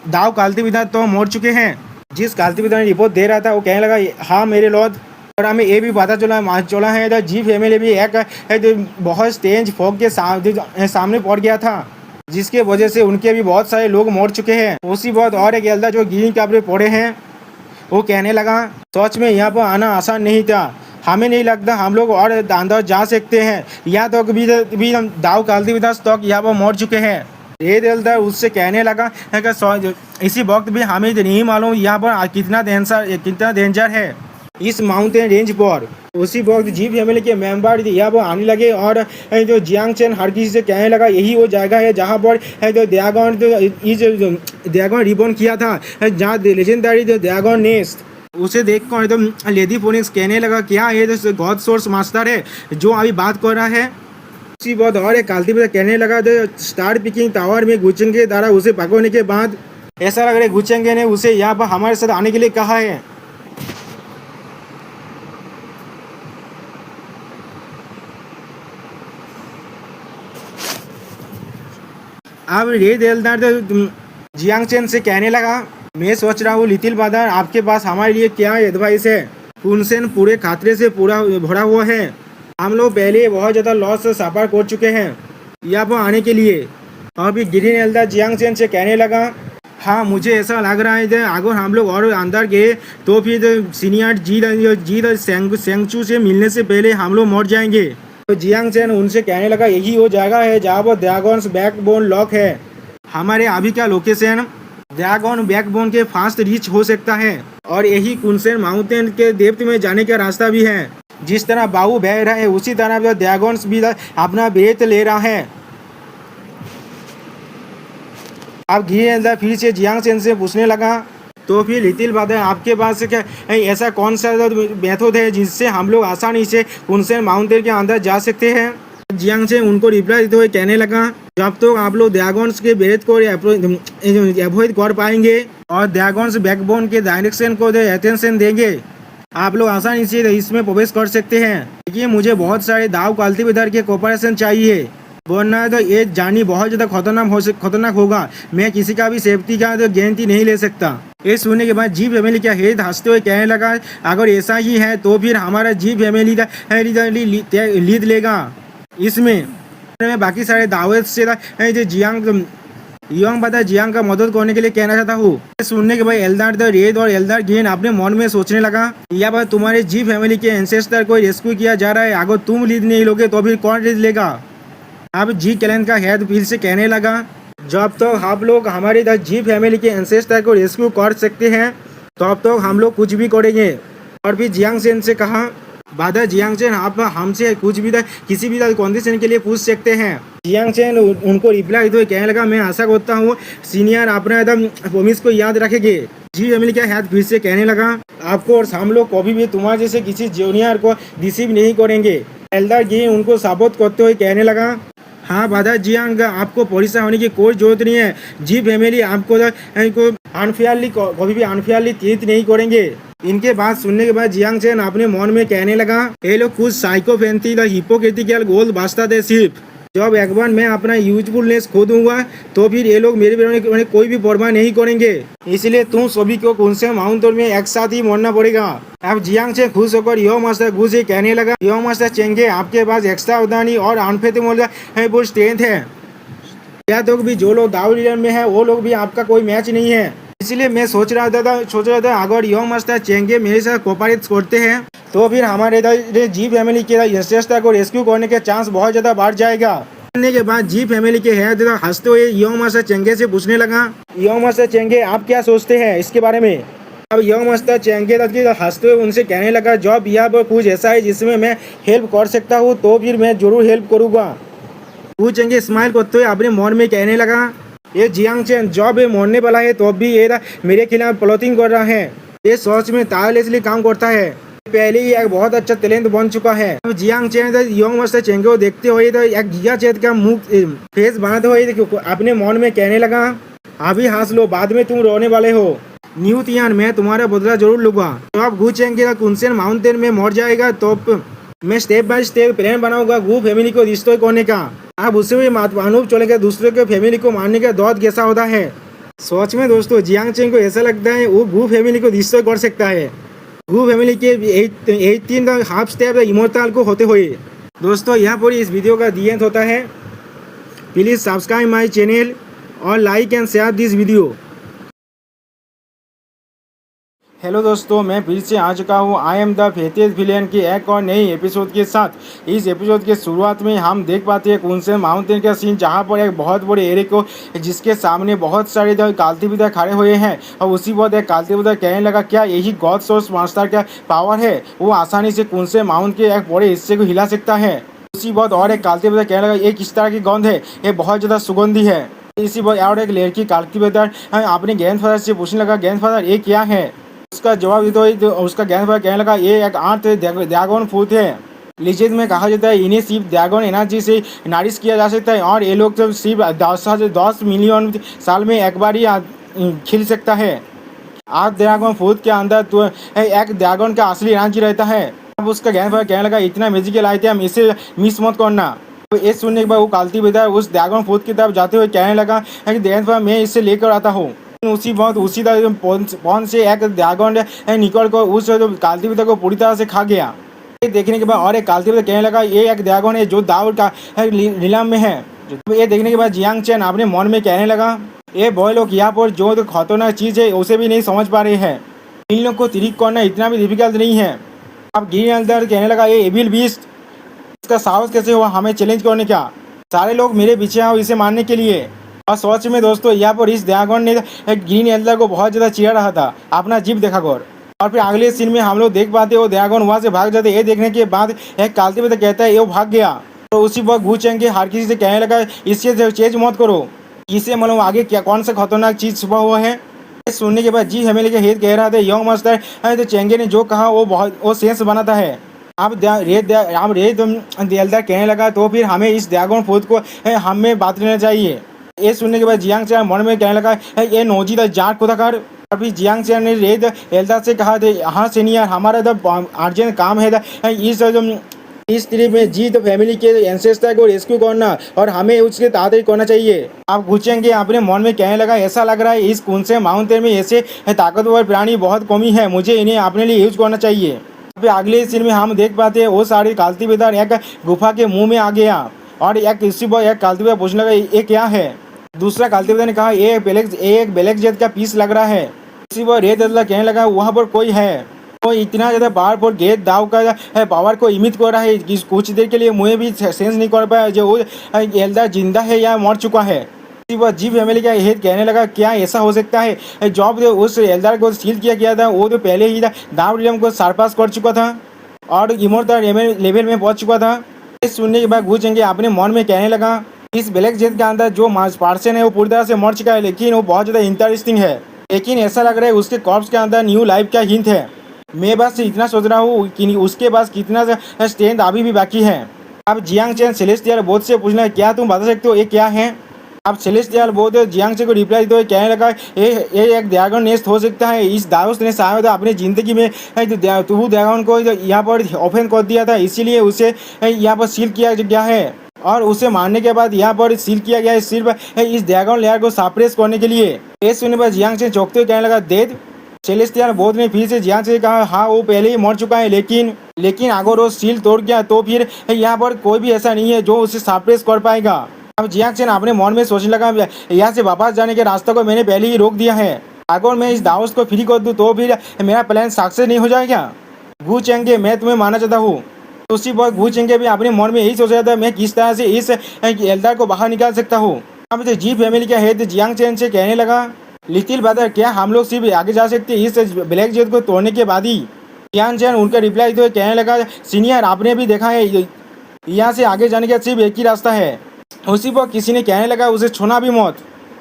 दाव कल्टीवेटर तो मर चुके हैं। जिस कल्टीवेटर ने रिपोर्ट दे रहा था वो कहने लगा हाँ मेरे लॉर्ड। और हमें ये भी पता चला है तो जी फैमिली भी एक बहुत स्टेज फॉग के सामने पड़ गया था जिसके वजह से उनके भी बहुत सारे लोग मर चुके हैं। उसी बहुत और एक एल्दार जो ग्रीन कपड़े पड़े हैं वो कहने लगा सच में यहाँ पर आना आसान नहीं था। हमें नहीं लगता हम लोग और अंदर जा सकते हैं या तो भी दाव कल्टीवेटर स्टॉक यहाँ पर मर चुके हैं। रेड एल्दार उससे कहने लगा इसी वक्त भी हमें नहीं मालूम यहाँ पर कितना डेंजर है। इस माउंटेन रेंज पर। उसी वक्त जी फैमिली के मेंबर यहाँ पर आने लगे और जो जियांग चेन हर किसी से कहने लगा यही वो जगह है जहाँ पर जो ड्रैगन रिबॉर्न किया था, जहाँ लेजेंडरी जो ड्रैगन नेस्ट। उसे देखकर एकदम लेडी फोनिक्स कहने लगा क्या ये जो गॉड सोर्स मास्टर है जो अभी बात कर रहा है। उसी वक्त और एक काल्टिवेटर कहने लगा जो स्टार पिकिंग टावर में गुचेंगे के द्वारा उसे भगोने के बाद ऐसा लग रहा है गुचेंगे ने उसे यहाँ पर हमारे साथ आने के लिए कहा है। अब रेड एल्डर जियांग चेन से कहने लगा मैं सोच रहा हूँ लिटिल ब्रदर आपके पास हमारे लिए क्या एडवाइस है। कुनसेन पूरे खतरे से पूरा भरा हुआ है, हम लोग पहले बहुत ज़्यादा लॉस सफर कर चुके हैं यहाँ पर आने के लिए। और भी ग्रीन एल्डर जियांग चेन से कहने लगा हाँ मुझे ऐसा लग रहा है कि अगर हम लोग और अंदर गए तो फिर सीनियर जी सेंगचू से मिलने से पहले हम लोग मर जाएंगे। तो जियांग चेन उनसे कहने लगा यही वो जगह है जहाँ पर ड्रैगन्स बैकबोन लॉक है। हमारे अभी का लोकेशन ड्रैगन बैकबोन के फास्ट रीच हो सकता है और यही कुनसेन माउंटेन के डेप्थ में जाने का रास्ता भी है। जिस तरह बाहु बह रहा है उसी तरह ड्रैगन्स भी अपना ब्रेथ ले रहा है। अब ग्रीन एल्डर फिर से जियांग चेन से पूछने लगा तो फिर लिटिल ब्रदर आपके पास क्या ऐसा कौन सा मेथड है जिससे हम लोग आसानी से कुनसेन माउंटेन के अंदर जा सकते हैं। जियांग चेन उनको रिप्लाई देते हुए कहने लगा जब तो आप लोग ड्रैगन्स के ब्रेथ को अवॉइड कर पाएंगे और ड्रैगन्स बैकबोन के डायरेक्शन को अटेंशन देंगे आप लोग आसानी से इसमें प्रवेश कर सकते हैं। देखिए मुझे बहुत सारे दाव कल्टीवेटर के कोऑपरेशन चाहिए वरना तो ये जानी बहुत ज़्यादा खतरनाक होगा। मैं किसी का भी सेफ्टी का तो गारंटी नहीं ले सकता। ये सुनने के बाद जी फैमिली का हेड हंसते हुए कहने लगा अगर ऐसा ही है तो फिर हमारा जी फैमिली का लीड लेगा इसमें। मैं बाकी सारे दावत से जो जियांग बता जियांग का मदद करने के लिए कहना चाहता हूँ। सुनने के बाद एल्डर द रेड और एल्डर ग्रीन अपने मन में सोचने लगा या बात तुम्हारे जी फैमिली के एंसेस्टर को रेस्क्यू किया जा रहा है, अगर तुम लीड नहीं लोगे तो फिर कौन लीड लेगा। अब जी क्लैन का हेड फिर से कहने लगा जब तो आप लोग हमारी जी फैमिली के एंसेस्टर को रेस्क्यू कर सकते हैं तब तो हम लोग कुछ भी करेंगे। और फिर जियांग चेन से कहा बादर जियांग चेन आप हमसे कुछ भी किसी भी कंडीशन के लिए पूछ सकते हैं। जियांग चेन उनको रिप्लाई देते कहने लगा मैं आशा करता हूँ सीनियर अपना एकदम प्रॉमिस को याद रखेंगे। जी फैमिली का हेड फिर से कहने लगा आपको और हम लोग कभी भी तुम्हारे जैसे किसी जूनियर को डिसीव नहीं करेंगे। एल्डर ग्रीन उनको सपोर्ट करते हुए कहने लगा हाँ बादर जियांग आपको परेशान होने की कोई जरूरत नहीं है, जी फैमिली आपको अनफेयरली कभी भी अनफेयरली ट्रीट नहीं करेंगे। इनके बात सुनने के बाद जियांग चेन अपने मन में कहने लगा ये लोग कुछ साइकोफेंटी द हिपोक्रेटिकल गोल बास्ता दे सिर्फ जब एक बार मैं अपना यूजफुलनेस खो दूंगा तो फिर ये लोग मेरे में कोई भी परवाह नहीं करेंगे। इसलिए तुम सभी को कुनसेन माउंटेन में एक साथ ही मरना पड़ेगा। अब जियांग से खुश होकर यो मास्टर घुस ही कहने लगा यो मास्टर चेंगे आपके पास एक्स्ट्रा उदानी और अनफेटेबल स्ट्रेंथ है, या तो भी जो लोग दाव लीडर में है वो लोग भी आपका कोई मैच नहीं है। इसलिए मैं सोच रहा था अगर यो मास्टर चेंगे मेरे साथ कोऑपरेट करते हैं तो फिर हमारे जी फैमिली के एंसेस्टर को रेस्क्यू करने के चांस बहुत ज़्यादा बढ़ जाएगा। करने के बाद जी फैमिली के हेड हंसते हुए यो मास्टर चेंगे से पूछने लगा यो मास्टर चेंगे आप क्या सोचते हैं इसके बारे में। अब यो मास्टर चेंगे हंसते हुए उनसे कहने लगा जब यहाँ पर कुछ ऐसा है जिसमें मैं हेल्प कर सकता हूँ तो फिर मैं जरूर हेल्प करूँगा। वो चेंगे स्माइल करते हुए अपने मन में कहने लगा ये जियांग चेन जब ये मरने वाला है तो भी ये मेरे खिलाफ प्लॉटिंग कर रहा है, ये सच में टायरलेसली काम करता है, पहले ही एक बहुत अच्छा टैलेंट बन चुका है। अब जियांग चेन यंग मास्टर चेंगे को देखते हुए तो एक गिगा चेत का मुंह फेस बनाते हुए अपने मन में कहने लगा अभी हंस लो बाद में तुम रोने वाले हो। न्यू तियान मैं तुम्हारा बदला जरूर लूंगा। तो अब गु चेंगे कुनसेन माउंटेन में मर जाएगा तो मैं स्टेप बाय स्टेप प्लान बनाऊंगा गु फैमिली को डिस्ट्रॉय करने का। अब उससे भी मानव चलेगा दूसरे के फैमिली को मारने का दौर कैसा होता है। सच में दोस्तों जियांग चेन को ऐसा लगता है वो गु फैमिली को डिस्ट्रॉय कर सकता है, गु फैमिली के 18 हाफ स्टेप इमोर्टल को होते हुए। दोस्तों यहाँ पर इस वीडियो का दी एंड होता है। प्लीज़ सब्सक्राइब माई चैनल और like and share this video. Hello दोस्तों, मैं फिर से आ चुका हूँ आई एम द फेथियस विलेन की एक और नई एपिसोड के साथ। इस एपिसोड के शुरुआत में हम देख पाते हैं कुनसेन माउंटेन का सीन, जहाँ पर एक बहुत बड़े एरिया को जिसके सामने बहुत सारे कालती बुद्धा खड़े हुए हैं। और उसी वक्त एक कालती बुद्धा कहने लगा, क्या यही गॉड सोर्स मास्टर का पावर है? वो आसानी से कुनसेन माउंट के एक बड़े हिस्से को हिला सकता है। उसी वक्त और एक कालती बुद्धा कहने लगा, ये किस तरह की गंध है? ये बहुत ज़्यादा सुगंधी है। इसी वक्त और एक लड़की कालती बुद्धा अपने ग्रैंडफादर से पूछने लगा, ग्रैंडफादर ये क्या है? उसका जवाब देते हुए तो उसका ग्रैंडफादर कहने लगा, ये एक आर्थ ड्रैगन फ्रूट है। लीजेंड में कहा जाता है इन्हें सिर्फ ड्रैगन एनर्जी से नारिश किया जा सकता है, और ये लोग तो सिर्फ 10 मिलियन साल में एक बार ही खिल सकता है। आर्थ ड्रैगन फ्रूट के अंदर तो एक ड्रैगन का असली एनर्जी रहता है। अब उसका ग्रैंडफादर कहने लगा, इतना मैजिकल आइटम इसे मिस मत करना। तो ये सुनने के बाद वो कालती बुद्धा उस ड्रैगन फ्रूट की तरफ जाते हुए कहने लगा कि ग्रैंडफादर मैं इसे लेकर आता हूँ। उसी वक्त उसी तरह पौन से एक ड्रैगन निकल कर उस कालती बुद्धा को पूरी तरह से खा गया। ये देखने के बाद और एक कालती बुद्धा कहने लगा, ये एक ड्रैगन है जो दाऊद का नीलाम में है। ये देखने के बाद जियांग चैन अपने मन में कहने लगा, ये बॉय लोग यहाँ पर जो खतरनाक चीज़ है उसे भी नहीं समझ पा रहे हैं। इन लोग को तिरिक करना इतना भी डिफिकल्ट नहीं है। अब ग्रीन एल्डर कहने लगा, ये एविल बीस्ट, इसका साहस कैसे हुआ हमें चैलेंज करने का? सारे लोग मेरे पीछे आओ इसे मारने के लिए। और सच में दोस्तों, यहाँ पर इस ड्रैगन ने ग्रीन एल्डर को बहुत ज़्यादा चिढ़ा रहा था अपना जीप देखा कर। और फिर अगले सीन में हम लोग देख पाते वो ड्रैगन वहाँ से भाग जाते। ये देखने के बाद एक कालती बुद्धा कहता है ये भाग गया। तो उसी वक्त वू चेंग के हर किसी से कहने लगा, इससे चेंज मत करो, इसे मतलब आगे क्या कौन सा खतरनाक चीज़ छुपा हुआ है। सुनने के बाद जी फैमिली के हेड कह रहा था, यंग मास्टर तो चेंगे ने जो कहा वो सेंस बनाता है। अब रेत दिलदार कहने लगा, तो फिर हमें इस ड्रैगन फ्रूट को हमें बात लेना चाहिए। ये सुनने के बाद जियांग चैन मन में कहने लगा, ये नोजी द जाट खुदा कर। और फिर जियांग चैन ने रेत एल्डर से कहा थे, हाँ सीनियर, हमारा तो अर्जेंट काम है इस ट्रिप में जी तो फैमिली के एंसेस्टर को रेस्क्यू करना, और हमें उसके ताड़ाताड़ी करना चाहिए। आप पूछेंगे अपने मन में कहने लगा, ऐसा लग रहा है इस कुनसेन माउंटेन में ऐसे ताकतवर प्राणी बहुत कमी है, मुझे इन्हें अपने लिए यूज करना चाहिए। फिर अगले सीन में हम देख पाते हैं वो सारी कालती बुद्धा एक गुफा के मुंह में आ गया। और एक कालती बुद्धा पूछने लगा, ये क्या है? दूसरा कालती बुद्धा ने कहा, ये एक ब्लैक जेट का पीस लग रहा है। इसी पर रेत अल्लाह कहने लगा, वहाँ पर कोई है, वो इतना ज़्यादा पावरफुल गेट दाव का पावर को इमिट कर रहा है कि कुछ देर के लिए मुझे भी सेंस नहीं कर पाया जो वो एल्डर जिंदा है या मर चुका है। वह जी फैमिली का हेड कहने लगा, क्या ऐसा हो सकता है? जॉब उस एल्डर को सील किया गया था वो तो पहले ही दाऊद विलियम को सरपास कर चुका था और इमोर्टल लेवल में पहुंच चुका था। इस सुनने के बाद घुस जाएंगे अपने मन में कहने लगा, इस ब्लैक जेट के अंदर जो पर्सन है वो पूरी तरह से मर चुका है, लेकिन वो बहुत ज़्यादा इंटरेस्टिंग है। लेकिन ऐसा लग रहा है उसके कॉर्प्स के अंदर न्यू लाइफ का हिंट है। मैं बस इतना सोच रहा हूँ कि उसके पास कितना स्ट्रेंथ अभी भी बाकी है। अब जियांग चैन सेलेस्टियल बोध से पूछना है, क्या तुम बता सकते हो ये क्या है? अब सेलेस्टियल बोध जियांग चैन को रिप्लाई देते हुए कहने लगा, ये एक ड्रैगन नेस्ट हो सकता है। इस दाऊस ने शायद अपनी ज़िंदगी में ड्रैगन को यहाँ पर ओपन कर दिया था, इसीलिए उसे यहाँ पर सील किया गया है, और उसे मारने के बाद यहाँ पर सील किया गया है सिर्फ इस ड्रैगन लेयर को सप्रेस करने के लिए। ये सुनने पर जियांग चैन चौंकते हुए कहने लगा, डेड? सेलेस्टियल बोध ने फिर से जियांग से कहा, हाँ वो पहले ही मर चुका है, लेकिन अगर वो सील तोड़ गया तो फिर यहाँ पर कोई भी ऐसा नहीं है जो उसे सप्रेस कर पाएगा। अब जियांग चैन अपने मन में सोचने लगा, यहाँ से वापस जाने के रास्ते को मैंने पहले ही रोक दिया है, अगर मैं इस दाऊस को फ्री कर दूँ तो फिर मेरा प्लान सक्सेस नहीं हो जाएगा। वू चेंगे, मैं तुम्हें मानना चाहता हूँ। तो उसी वक्त वू चेंगे भी अपने मन में यही सोच रहा था, मैं किस तरह से इस एल्डर को बाहर निकाल सकता हूँ। अब जो जी फैमिली का हेड जियांग चैन से कहने लगा, लिटिल ब्रदर, क्या हम लोग सिर्फ आगे जा सकते हैं इस ब्लैक जेट को तोड़ने के बाद ही? जियांग चैन उनका रिप्लाई तो कहने लगा, सीनियर आपने भी देखा है यहाँ से आगे जाने का सिर्फ एक ही रास्ता है। उसी पर किसी ने कहने लगा, उसे छूना भी मत।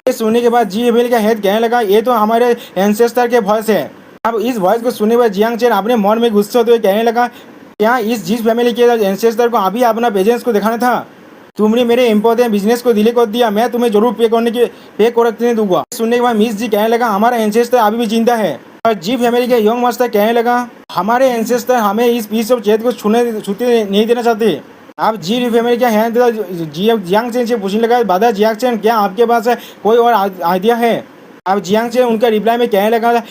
ये सुनने के बाद जी फैमिली का हेड कहने लगा, ये तो हमारे एंसेस्टर के वॉइस है। अब इस वॉइस को सुनने पर जियांग चैन अपने मन में गुस्से होते हुए कहने लगा, क्या इस जिस फैमिली के एंसेस्टर को अभी अपना पेजेंस को दिखाना था? तुमने मेरे इम्पोर्टेंट बिजनेस को डिले कर दिया, मैं तुम्हें जरूर पे करने दूंगा। सुनने के बाद मिस जी कहने लगा, हमारा एंसेस्टर अभी भी जिंदा है। और जी फैमिली के यंग मास्टर कहने लगा, हमारे एंसेस्टर हमें इस पीस ऑफ चेत को छूते नहीं देना चाहते। अब जी फैमिली क्या है जियांग चैन से पूछने लगा, दादा जियांग चैन, क्या आपके पास कोई और आइडिया है? अब जियांग चैन उनका रिप्लाई में कहने लगा,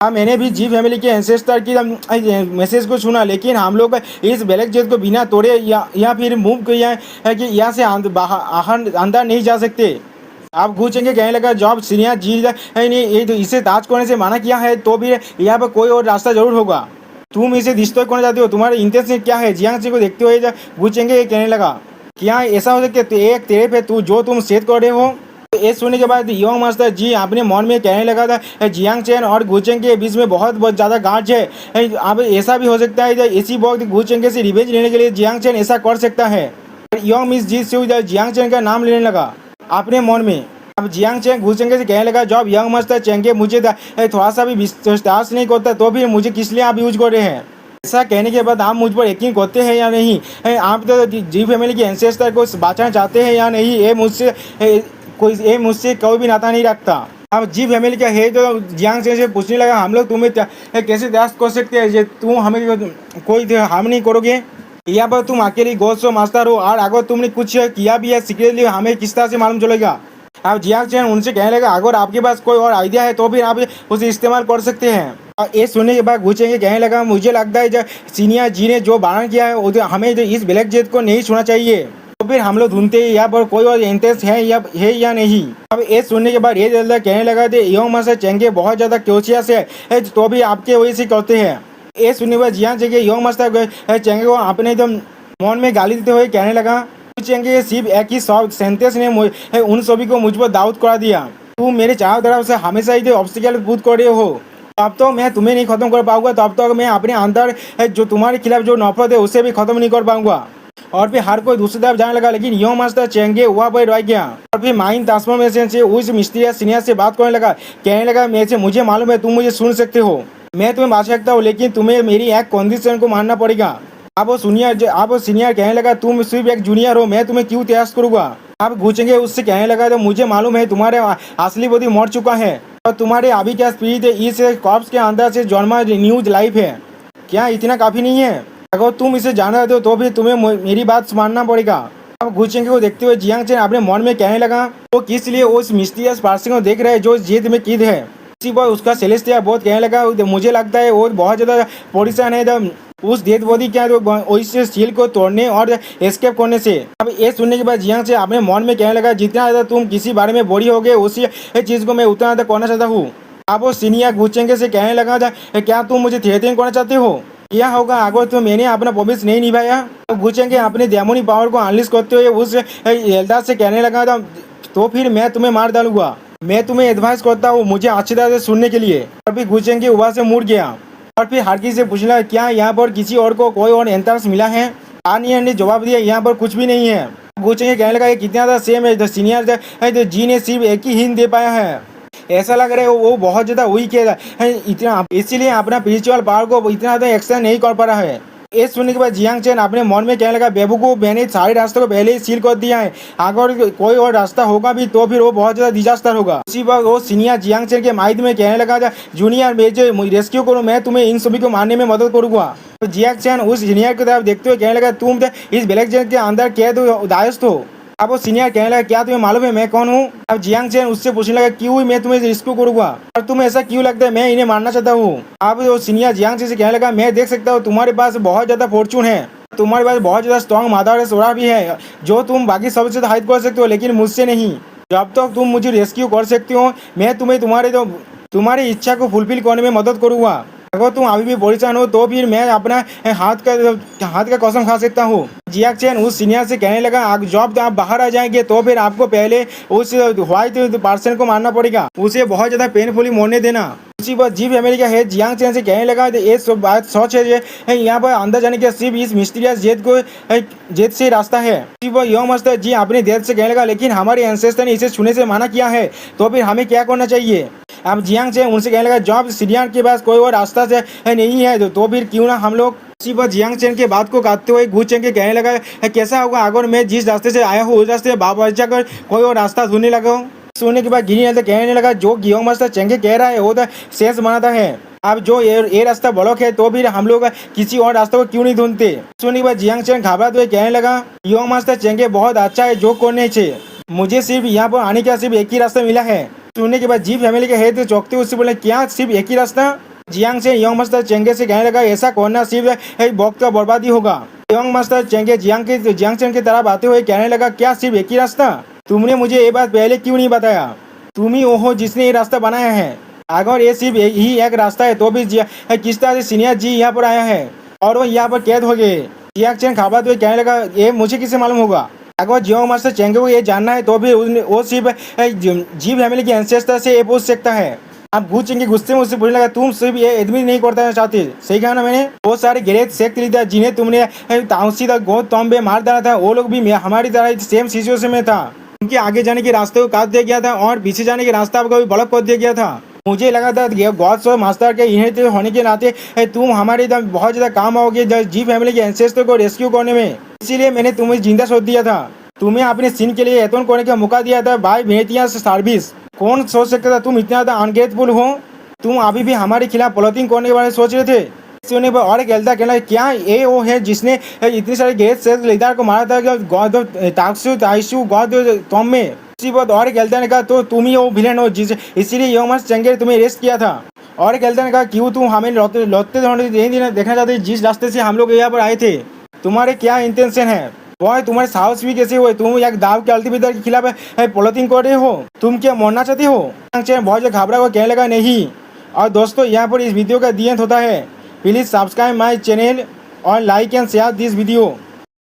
हाँ मैंने भी जी फैमिली के एंसेस्टर की मैसेज को सुना, लेकिन हम लोग इस ब्लैक जेट को बिना तोड़े या फिर मूव किया है कि यहाँ से अंदर नहीं जा सकते। अब गु चेंगे कहने लगा जॉब सीनियर जी ने ये तो इसे ताज करने से मना किया है तो भी यहाँ पर कोई और रास्ता जरूर होगा। तुम इसे डिस्ट्रॉय करना चाहते हो, तुम्हारे इंटेंशन क्या है? जियांग चेन को देखते हुए गु चेंगे ये कहने लगा क्या ऐसा हो सकता है एक तेरे पे तू जो तुम सेट कर रहे हो? तो ये सुनने के बाद योंग मास्टर जी अपने मन में कहने लगा था जियांग चेन और गुचेंग के बीच में बहुत बहुत ज़्यादा गांठ है। अब ऐसा भी हो सकता है इसी वक्त गुचेंग से रिवेंज लेने के लिए जियांग चेन ऐसा कर सकता है। योंग मिस जी से जियांग चेन का नाम लेने लगा अपने मन में। अब जियांग चेन गुचेंग से कहने लगा जब यंग मास्टर चेंगे मुझे थोड़ा सा भी विश्वास नहीं करता तो फिर मुझे किस लिए आप यूज कर रहे हैं? ऐसा कहने के बाद आप मुझ पर यकीन करते हैं या नहीं? आप तो जी फैमिली के एंसेस्टर को बचाना चाहते हैं या नहीं? ये मुझसे कोई भी नाता नहीं रखता। अब जी फैमिली का है तो जियांग से पूछने लगा हम लोग तुम्हें कैसे त्याग कर सकते हैं? तुम हमें कोई हार्म नहीं करोगे? यहाँ पर तुम अकेले गोश्त मास्टर हो और अगर तुमने कुछ किया भी है सीक्रेटली हमें किस तरह से मालूम चलेगा? अब जियांग चेन उनसे कहने लगा अगर आपके पास कोई और आइडिया है तो फिर आप उसे इस्तेमाल कर सकते हैं। और ये सुनने के बाद गुचेंगे कहने लगा मुझे लगता है जो सीनियर जी ने जो बारण किया है वो हमें जो इस ब्लैक जेट को नहीं छूना चाहिए। तो फिर हम लोग ढूंढते हैं यहाँ पर कोई और इंटरेस्ट है या नहीं। अब ये सुनने के बाद ये जल्दा कहने लगा थे योंग मास्टर चेंगे बहुत ज़्यादा क्योचियस है तो भी आपके वजह से करते हैं। ये सुनने के बाद जियांग चेंगे योंग मास्टर चेंगे को अपने तो मन में गाली देते हुए कहने लगा चेंगे सिर्फ एक ही सेंटेंस ने उन सभी को मुझ पर दाऊद करा दिया। तुम मेरे चारों तरफ से हमेशा ही ऑब्स्टिकल पुट कर रहे हो। अब तो मैं तुम्हें नहीं खत्म कर पाऊंगा तब तक मैं अपने अंदर जो तुम्हारे खिलाफ जो नफरत है उसे भी खत्म नहीं कर पाऊंगा। और फिर हर कोई दूसरी तरफ जाने लगा लेकिन योंग मास्टर चेंगे वहाँ पर रह गया। और फिर माइंड ट्रांसफॉर्मेशन से उस मिस्टीरियस सीनियर से बात करने लगा कहने लगा मुझे मालूम है तुम मुझे सुन सकते हो, मैं तुम्हें बात सकता हूँ लेकिन तुम्हें मेरी एक कंडीशन को मानना पड़ेगा। अब वो सीनियर कहने लगा तुम सिर्फ एक जूनियर हो, मैं तुम्हें क्यों त्याग करूँगा? अब गुचेंगे उससे कहने लगा तो मुझे मालूम है तुम्हारे असली बॉडी मर चुका है और तुम्हारे अभी क्या स्पिरिट है इस कॉर्प्स के अंदर से जन्मा न्यूज लाइफ है। क्या इतना काफ़ी नहीं है? अगर तुम इसे जान रहे हो तो फिर तुम्हें मेरी बात मानना पड़ेगा। अब गुचेंगे को देखते हुए जियांग चेन अपने मन में कहने लगा वो किस लिए उस मिस्टीरियस पर्सन को देख रहे हैं जो जेद में कीद है। इसी पर उसका सेलेस्टिया बहुत कहने लगा मुझे लगता है वो बहुत ज़्यादा परेशान है उस डेड बॉडी क्या उस सील को तोड़ने और एस्केप करने से। अब ये सुनने के बाद जियांग से अपने मन में कहने लगा जितना ज़्यादा तुम किसी बारे में बोरी हो गए उसी चीज़ को मैं उतना ज़्यादा करना चाहता हूँ। अब वो सीनियर गुचेंगे से कहने लगा था क्या तुम मुझे थ्रेटन करना चाहते हो? क्या होगा अगर तो मैंने अपना प्रॉमिस नहीं निभाया? तो गुचेंगे अपने डेमोनी पावर को अनलिश करते हुए उस एल्डर से कहने लगा था तो फिर मैं तुम्हें मार डालूंगा। मैं तुम्हें एडवाइस करता हूँ मुझे अच्छी तरह से सुनने के लिए। और फिर गुचेंगे वहाँ से मुड़ गया और फिर हर किसी से पूछना क्या यहाँ पर किसी और को कोई और एंट्रेंस मिला है? आनियन ने जवाब दिया यहाँ पर कुछ भी नहीं है। गुचेंगे कहने लगा कितना ज़्यादा सेम है सीनियर जी ने सिर्फ एक ही हिंट दे पाया है, ऐसा लग रहा है वो बहुत ज़्यादा वीक है इतना इसीलिए अपना स्पिरिचुअल पावर को इतना ज़्यादा एक्सटेंड नहीं कर पा रहा है। ये सुनने के बाद जियांग चेन अपने मन में कहने लगा बेवकूफ़ मैंने सारे रास्तों को पहले ही सील कर दिया है, अगर कोई और रास्ता होगा भी तो फिर वो बहुत ज़्यादा डिजास्टर होगा। उसी वक्त वो सीनियर जियांग चेन के माइंड में कहने लगा था जूनियर मुझे रेस्क्यू करो, मैं तुम्हें इन सभी को मारने में मदद करूँगा। तो जियांग चेन उस सीनियर की तरफ देखते हुए कहने लगा तुम इस ब्लैक जेट के अंदर कैद हो दायस्त हो। अब वो सीनियर कहने लगा क्या तुम्हें मालूम है मैं कौन हूँ? अब जियांग चेन उससे पूछने लगा क्यों मैं तुम्हें रेस्क्यू करूँगा और तुम्हें ऐसा क्यों लगता है मैं इन्हें मारना चाहता हूँ? अब वो सीनियर जियांग से कहने लगा मैं देख सकता हूँ तुम्हारे पास बहुत ज़्यादा फॉर्चून है, तुम्हारे पास बहुत ज़्यादा स्ट्रॉन्ग मादा और सोरा भी है जो तुम बाकी सबसे हाइड कर सकते हो लेकिन मुझसे नहीं। जब तक तुम मुझे रेस्क्यू कर सकते हो मैं तुम्हें तुम्हारी इच्छा को फुलफिल करने में मदद करूँगा। अगर तुम अभी भी परेशान हो तो फिर मैं अपना हाथ का कसम खा सकता हूँ। जियांग चेन उस सीनियर से कहने लगा जब आप बाहर आ जाएंगे तो फिर आपको पहले उस व्हाइट पर्सन को मारना पड़ेगा, उसे बहुत ज़्यादा पेनफुली मरने देना। उसी पर जी फैमिली का हेड जियांग चेन से कहने लगा ये सब बात सच है, यहाँ पर अंदर जाने के सिर्फ इस मिस्टीरियस जेट से रास्ता है। उसी पर योंग मास्टर जी अपने देश से कहने लगा लेकिन हमारे एंसेस्टर ने इसे छूने से मना किया है तो फिर हमें क्या करना चाहिए? अब जियांग चेन उनसे कहने लगा जब सीनियर के पास कोई और रास्ता से नहीं है तो फिर क्यों ना हम लोग। इसी पर जियांग चेन के बात को काटते हुए गुचेंगे कहने लगा कैसा होगा अगर मैं जिस रास्ते से आया हूँ उस रास्ते बाबा जाकर कोई और रास्ता ढूंढने लगा। सुनने के बाद गिनी कहने लगा जो योंग मास्टर चेंगे कह रहा है वो तो शेष बनाता है। अब जो ये रास्ता ब्लॉक है तो फिर हम लोग किसी और रास्ते को क्यों नहीं ढूंढते? सुनने के बाद जियांग चेन घबराते हुए कहने लगा योंग मास्टर चेंगे बहुत अच्छा है जो करने से मुझे सिर्फ यहाँ पर आने का सिर्फ एक ही रास्ता मिला है। सुनने के बाद जी फैमिली के हेड चौंकते उससे बोले क्या सिर्फ एक ही रास्ता? जियांग से योंग मास्टर चेंगे से कहने लगा ऐसा करना सिर्फ एक वक्त का बर्बादी होगा। योंग मास्टर चेंगे जियांग चेन की तरफ आते हुए कहने लगा क्या सिर्फ एक ही रास्ता? तुमने मुझे ये बात पहले क्यों नहीं बताया? तुम ही वो हो जिसने ये रास्ता बनाया है। अगर ये सिर्फ ही एक रास्ता है तो भी किस तरह से सीनियर जी यहाँ पर आया है और वो यहाँ पर कैद हो गए। जियाक चैन खाबा तो कहने लगा, ये मुझे किसे मालूम होगा? अगर जियो मास्टर चेंगे को ये जानना है तो भी वो सिर्फ जी फैमिली के एंसेस्टर से ये पूछ सकता है। आप भूत चेंगे गुस्से में उससे बोलने लगा, तुम सिर्फ ये एडमिट नहीं करता चाहते। सही कहा ना मैंने? बहुत सारे ग्रेट सेक्ट लीडर जिन्हें तुमने ताउसी तक बहुत तोंबे मार डाला था, वो लोग भी हमारी तरह सेम सिचुएशन में था। उनके आगे जाने के रास्ते को काट दिया गया था और पीछे जाने के रास्ता को भी ब्लॉक कर दिया गया था। मुझे लगा था गॉड्स और मास्टर के इन्हें होने के नाते तुम हमारे इधर बहुत ज़्यादा काम आओगे जी फैमिली के एंसेस्टर को रेस्क्यू करने में, इसीलिए मैंने तुम्हें जिंदा छोड़ दिया था। तुम्हें अपने सीन के लिए एतन करने का मौका दिया था भाई भेतिया सर्विस। कौन सोच सकता था तुम इतना ज़्यादा अनग्रेटफुल हो? तुम अभी भी हमारे खिलाफ प्लॉटिंग करने के बारे में सोच रहे थे। होने पर और एक एल्दा कहना, क्या ये वो है जिसने इतने सारे ग्रेट सेक्ट लीडर को मारा था गॉड ताक्सु ताइशु गॉड तोम में? इसी बात और एक एल्दा ने कहा, तो तुम ही वो विलेन हो जिसे इसीलिए योमस चंगे ने तुम्हें अरेस्ट किया था। और एक एल्दा ने कहा, क्यों तुम हमें लौटते देखना चाहते जिस रास्ते से हम लोग यहाँ पर आए थे? तुम्हारे क्या इंटेंशन है? बॉय तुम्हारे साहस भी कैसे हुए? तुम एक दाव के अल्टीमेटर के खिलाफ प्लॉटिंग कर रहे हो। तुम क्या मरना चाहते हो? बहुत घबरा हुआ कहने लगा, नहीं। और दोस्तों यहाँ पर इस वीडियो का दी एंड होता है। प्लीज सब्सक्राइब माई चैनल और like and share this video.